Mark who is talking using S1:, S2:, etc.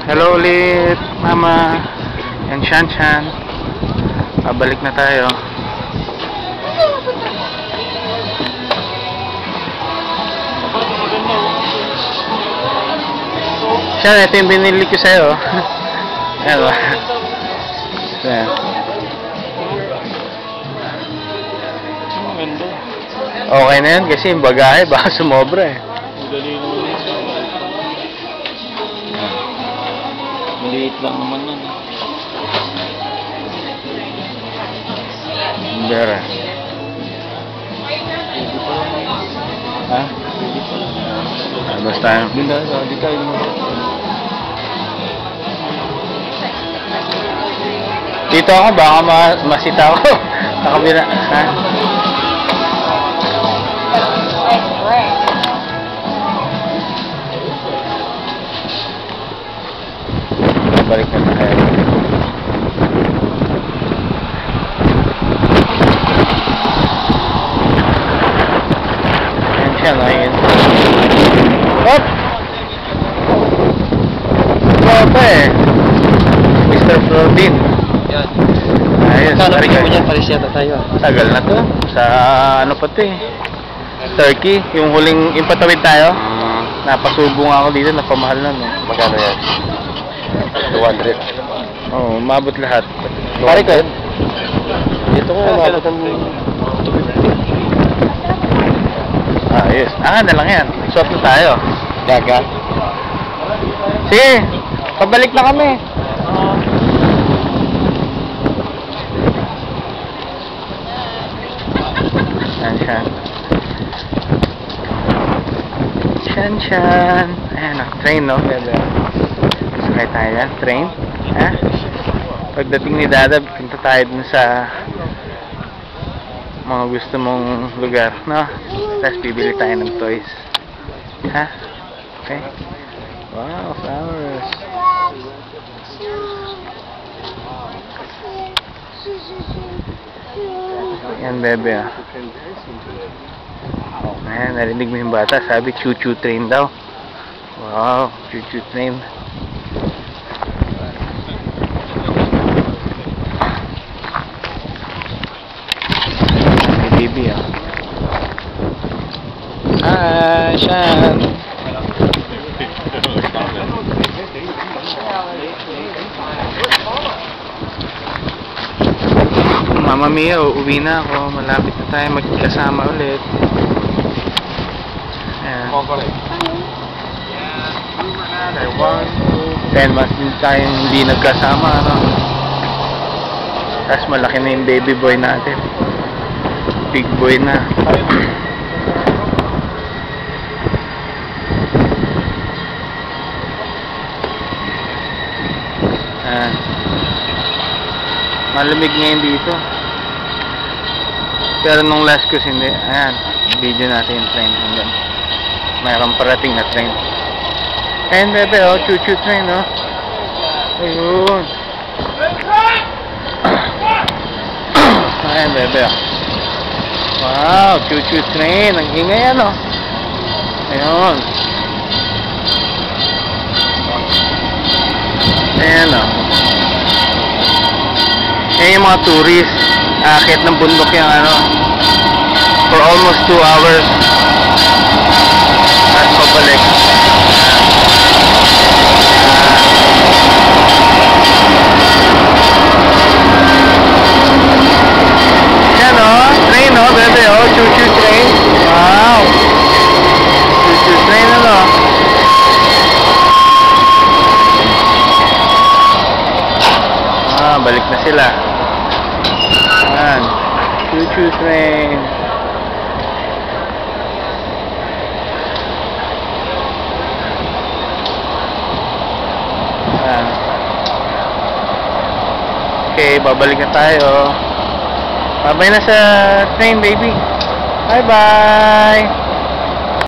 S1: Hello ulit, Mama. Yan, Shan. Pabalik na tayo. Shan, ito yung binili ko sa'yo. Ayan ba? Ayan. Okay na yan kasi yung bagahe baka sumobra eh.
S2: Maliit lang naman yan.
S1: Bera. Ha? Basta
S2: Di tayo mo.
S1: dito ako, baka masita ako. Sa kabila. Ha? Balik na tayo. Ayan siya, no? Ayan. Hop! Ito eh. Mr. Flordin.
S2: Yan.
S1: Ayos.
S2: Sana bigyan mo dyan, parisyata tayo.
S1: Tagal na to. Sa ano pa to eh. Turkey. Yung huling impatawid tayo. Napasubong ako dito. Napamahal na. No?
S2: Magkano yan? 200.
S1: Oo, mabot lahat.
S2: Pare ko yun. Dito ko mabot ang 250.
S1: Ayos. Na lang yan. Swap na tayo.
S2: Gaga.
S1: Sige. Pabalik na kami. Shan. Ayan o, train no? Sakay tayo yan, train. Ha? Pagdating ni Dada, punta tayo dun sa mga gusto mong lugar, no? Tapos bibili tayo ng toys. Ha? Okay? Wow, flowers. Yan, bebe ah. Oh, man, narinig mo yung bata. Sabi, choo-choo train daw. Wow, choo-choo train. May baby, ah. Hi, Shan. Mama Mia, uuwi na ako. Malapit na tayo magkasama ulit. Ayan. 10 months din tayong hindi nagkasama, ano? Tapos malaki na yung baby boy natin. Big boy na. Ayan. Malamig ngayon dito. Pero nung last ko hindi. Ayan. Video natin yung train. Hanggang mayroong parating na train. Ayan bebe, oh. Choo-choo train, oh. Ayun. Ayan bebe, oh. Wow, choo-choo train. Ang ingay yan, oh. Ayun. Ayan, oh. Ayan yung mga tourist. Aakit ng bundok yung ano. For almost 2 hours. At pabalik. Yan o. Train o, bebe o. Choo-choo train. Wow. Choo-choo train ano. Balik na sila. Yan. Choo-choo train. Yan. Okay, babalik na tayo. Babay na sa train, baby. Bye-bye.